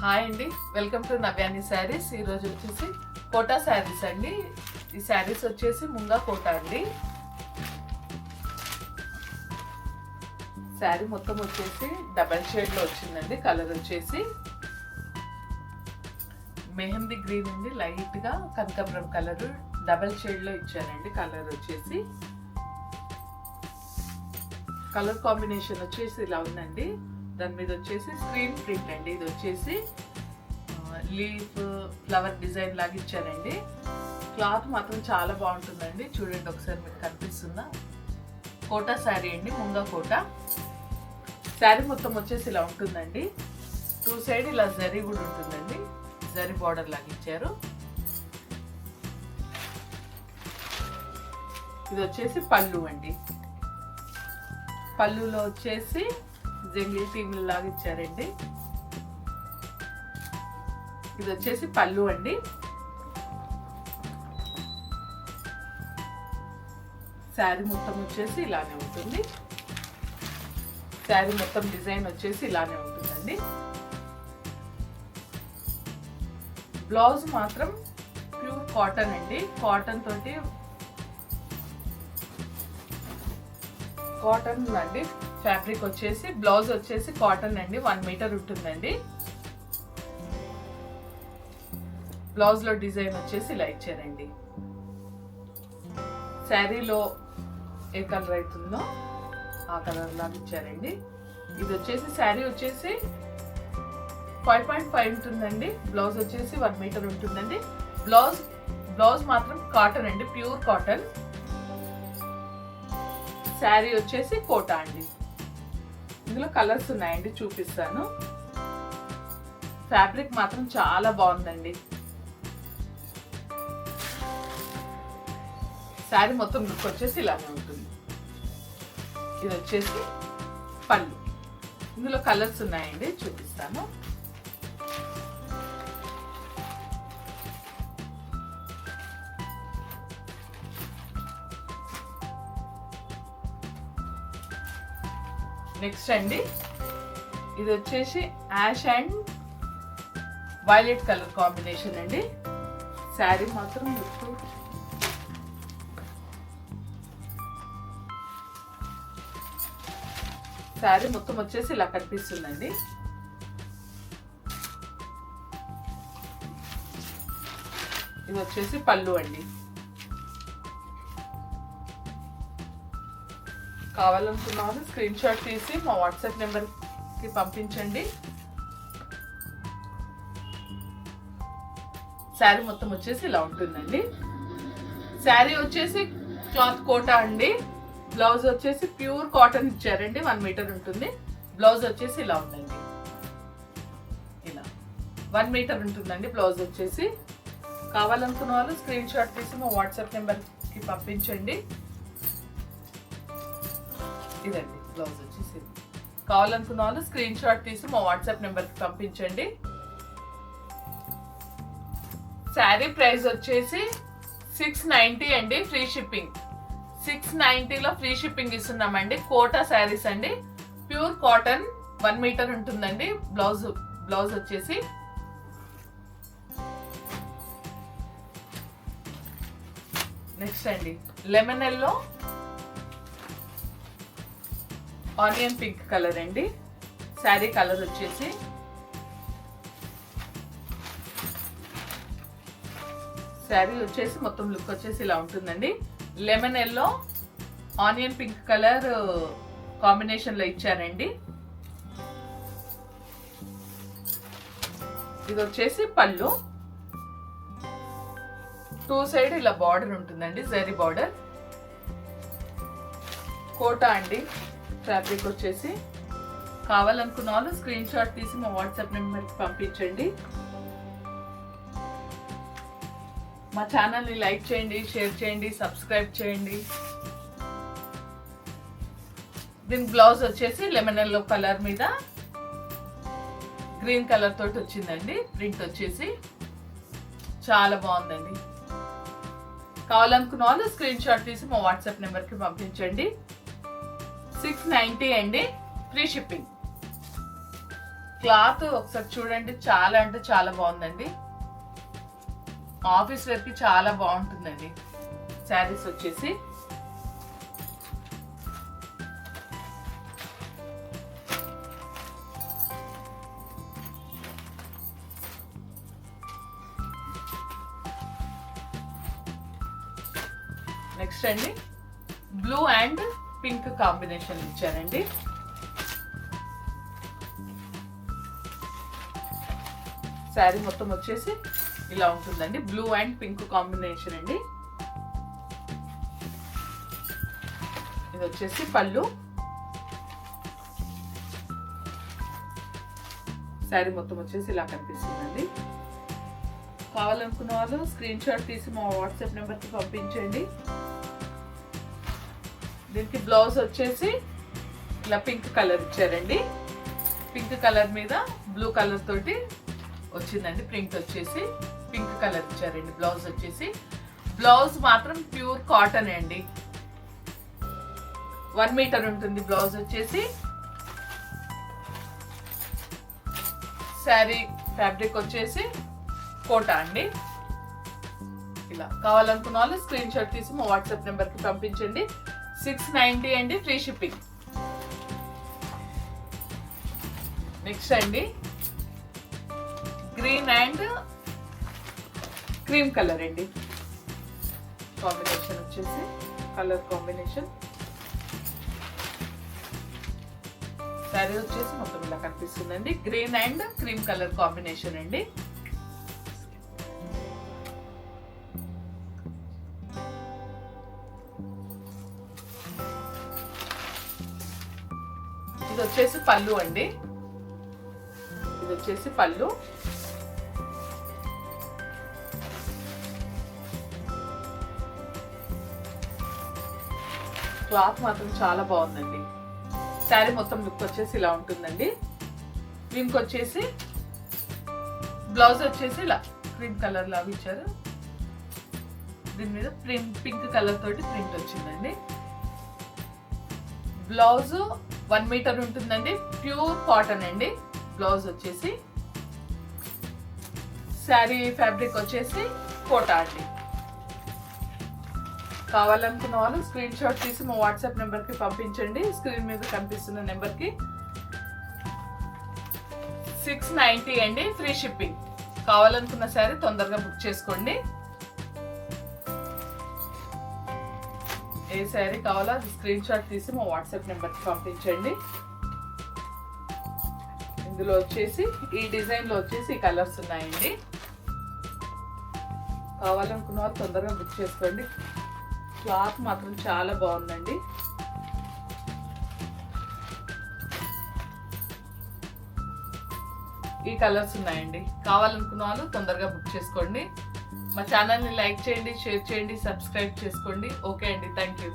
Hi అండి, welcome to నవ్యాని saris. ఈరోజు వచ్చేసి కోటా శారీస్ అండి. ఈ శారీస్ వచ్చేసి ముంగా కోటా అండి. శారీ మొత్తం వచ్చేసి డబల్ షేడ్లో వచ్చిందండి. కలర్ వచ్చేసి మెహందీ గ్రీన్ అండి, లైట్గా కనకాంబరం కలర్ డబల్ షేడ్లో ఇచ్చానండి. కలర్ వచ్చేసి కలర్ కాంబినేషన్ వచ్చేసి ఇలా ఉందండి. దాని మీద వచ్చేసి స్క్రీన్ ప్రింట్ అండి. ఇది వచ్చేసి లీఫ్ ఫ్లవర్ డిజైన్ లాగా ఇచ్చారండి. క్లాత్ మాత్రం చాలా బాగుంటుందండి. చూడండి ఒకసారి మీకు కనిపిస్తుందా. కోటా శారీ అండి, ముంగా కోటా. శారీ మొత్తం వచ్చేసి ఇలా ఉంటుందండి. టూ సైడ్ ఇలా జరీ కూడా ఉంటుందండి. జరీ బార్డర్ లాగా ఇచ్చారు. ఇది వచ్చేసి పళ్ళు అండి. పళ్ళులో వచ్చేసి జంగ్లీ టీమ్లు లాగా ఇచ్చారండి. ఇది వచ్చేసి పళ్ళు అండి. శారీ మొత్తం వచ్చేసి ఇలానే ఉంటుంది. శారీ మొత్తం డిజైన్ వచ్చేసి ఇలానే ఉంటుందండి. బ్లౌజ్ మాత్రం ప్యూర్ కాటన్ అండి. కాటన్ తోటి కాటన్ అండి. ఫ్యాబ్రిక్ వచ్చేసి బ్లౌజ్ వచ్చేసి కాటన్ అండి. 1 మీటర్ ఉంటుందండి. బ్లౌజ్ లో డిజైన్ వచ్చేసి ఇలా ఇచ్చారండి. శారీలో ఏ కలర్ అవుతుందో ఆ కలర్ లాగా ఇచ్చారండి. ఇది వచ్చేసి శారీ వచ్చేసి 5.5 ఉంటుందండి. బ్లౌజ్ వచ్చేసి 1 మీటర్ ఉంటుందండి. బ్లౌజ్ మాత్రం కాటన్ అండి, ప్యూర్ కాటన్. శారీ వచ్చేసి కోటా అండి. ఇందులో కలర్స్ ఉన్నాయండి, చూపిస్తాను. ఫ్యాబ్రిక్ మాత్రం చాలా బాగుందండి. శారీ మొత్తం లుక్ వచ్చేసి ఇలానే ఉంటుంది. ఇది వచ్చేసి పళ్ళు. ఇందులో కలర్స్ ఉన్నాయండి, చూపిస్తాను. నెక్స్ట్ అండి, ఇది వచ్చేసి ash and violet colour combination అండి. శారీ మాత్రం శారీ మొత్తం వచ్చేసి ఇలా కనిపిస్తుందండి. ఇది వచ్చేసి పళ్ళు అండి. కావాలనుకున్నాను స్క్రీన్ షాట్ తీసి మా వాట్సాప్ నెంబర్కి పంపించండి. శారీ మొత్తం వచ్చేసి ఇలా ఉంటుందండి. శారీ వచ్చేసి క్లాత్ కోటా అండి. బ్లౌజ్ వచ్చేసి ప్యూర్ కాటన్ ఇచ్చారండి. 1 మీటర్ ఉంటుంది. బ్లౌజ్ వచ్చేసి ఇలా ఉందండి. ఇలా 1 మీటర్ ఉంటుందండి బ్లౌజ్ వచ్చేసి. కావాలనుకున్న వాళ్ళు స్క్రీన్ షాట్ తీసి మా వాట్సాప్ నెంబర్కి పంపించండి. ఇదండి బ్లౌజ్ వచ్చేసి. కావాలనుకున్న వాళ్ళు స్క్రీన్ షాట్ తీసి మా వాట్సాప్ నెంబర్కి పంపించండి. శారీ ప్రైస్ వచ్చేసి 690 అండి, ఫ్రీ షిప్పింగ్. 690లో ఫ్రీ షిప్పింగ్ ఇస్తున్నామండి. కోటా శారీస్ అండి, ప్యూర్ కాటన్, 1 మీటర్ ఉంటుందండి. బ్లౌజ్ వచ్చేసి నెక్స్ట్ అండి, lemon yellow onion pink colour అండి. శారీ కలర్ వచ్చేసి శారీ వచ్చేసి మొత్తం లుక్ వచ్చేసి ఇలా ఉంటుందండి. Lemon yellow onion pink colour combination లో ఇచ్చారండి. ఇది వచ్చేసి పళ్ళు. 2 సైడ్ ఇలా బార్డర్ ఉంటుందండి, జరీ బార్డర్. కోటా అండి ఫ్యాబ్రిక్ వచ్చేసి. కావాలనుకున్న వాళ్ళు స్క్రీన్ షాట్ తీసి మా వాట్సాప్ నెంబర్కి పంపించండి. మా ఛానల్ని లైక్ చేయండి, షేర్ చేయండి, సబ్స్క్రైబ్ చేయండి. దీని బ్లౌజ్ వచ్చేసి లెమన్ ఎల్లో కలర్ మీద గ్రీన్ కలర్ తోటి వచ్చిందండి. ప్రింట్ వచ్చేసి చాలా బాగుందండి. కావాలనుకున్న వాళ్ళు స్క్రీన్ షాట్ తీసి మా వాట్సాప్ నెంబర్కి పంపించండి. 690 అండి, ఫ్రీ షిప్పింగ్. క్లాత్ ఒకసారి చూడండి, చాలా అంటే చాలా బాగుందండి. ఆఫీస్ వేర్ కి చాలా బాగుంటుందండి. శారీస్ వచ్చేసి నెక్స్ట్ అండి బ్లూ అండ్ పింక్ కాంబినేషన్ ఇచ్చారండి. శారీ మొత్తం వచ్చేసి ఇలా ఉంటుందండి. బ్లూ అండ్ పింక్ కాంబినేషన్ అండి. ఇది వచ్చేసి పళ్ళు. శారీ మొత్తం వచ్చేసి ఇలా కనిపిస్తుందండి. కావాలనుకున్న వాళ్ళు స్క్రీన్ షాట్ తీసి మా వాట్సాప్ నెంబర్కి పంపించండి. దీనికి బ్లౌజ్ వచ్చేసి ఇలా పింక్ కలర్ ఇచ్చారండి. పింక్ కలర్ మీద బ్లూ కలర్ తోటి వచ్చిందండి. ప్రింట్ వచ్చేసి పింక్ కలర్ ఇచ్చారండి. బ్లౌజ్ వచ్చేసి బ్లౌజ్ మాత్రం ప్యూర్ కాటన్ అండి. 1 మీటర్ ఉంటుంది బ్లౌజ్ వచ్చేసి. శారీ ఫ్యాబ్రిక్ వచ్చేసి కోటా అండి. ఇలా కావాలనుకున్న వాళ్ళు స్క్రీన్ షాట్ తీసి మా వాట్సాప్ నెంబర్ కి పంపించండి. 690 అండి, ఫ్రీ షిప్పింగ్. నెక్స్ట్ అండి గ్రీన్ అండ్ క్రీమ్ కలర్ అండి. కాంబినేషన్ వచ్చేసి కలర్ కాంబినేషన్. శారీ వచ్చేసి మొత్తం ఇలా కనిపిస్తుందండి. Green and cream colour combination అండి. ఇది వచ్చేసి పళ్ళు అండి. ఇది వచ్చేసి పళ్ళు. క్లాత్ మాత్రం చాలా బాగుందండి. శారీ మొత్తం లుక్ వచ్చేసి ఇలా ఉంటుందండి. దీనికి వచ్చేసి బ్లౌజ్ వచ్చేసి ఇలా క్రీమ్ కలర్ లాగా ఇచ్చారు. దీని మీద పింక్ కలర్ తోటి ప్రింట్ వచ్చిందండి. బ్లౌజ్ 1 మీటర్ ఉంటుందండి. ప్యూర్ కాటన్ అండి బ్లౌజ్ వచ్చేసి. శారీ ఫ్యాబ్రిక్ వచ్చేసి కోటా అండి. కావాలనుకున్న వాళ్ళు స్క్రీన్ షాట్ తీసి మా వాట్సాప్ నెంబర్కి పంపించండి. స్క్రీన్ మీద కనిపిస్తున్న నెంబర్కి. 690 అండి, ఫ్రీ షిప్పింగ్. కావాలనుకున్న శారీ తొందరగా బుక్ చేసుకోండి. ఏ శారీ కావాలో అది స్క్రీన్ షాట్ తీసి మా వాట్సాప్ నెంబర్కి పంపించండి. ఇందులో వచ్చేసి ఈ డిజైన్లో వచ్చేసి ఈ కలర్స్ ఉన్నాయండి. కావాలనుకున్న వాళ్ళు తొందరగా బుక్ చేసుకోండి. క్లాత్ మాత్రం చాలా బాగుందండి. ఈ కలర్స్ ఉన్నాయండి. కావాలనుకున్న వాళ్ళు తొందరగా బుక్ చేసుకోండి. మా ఛానల్ని లైక్ చేయండి, షేర్ చేయండి, సబ్స్క్రైబ్ చేసుకోండి. ఓకే అండి, థ్యాంక్ యూ.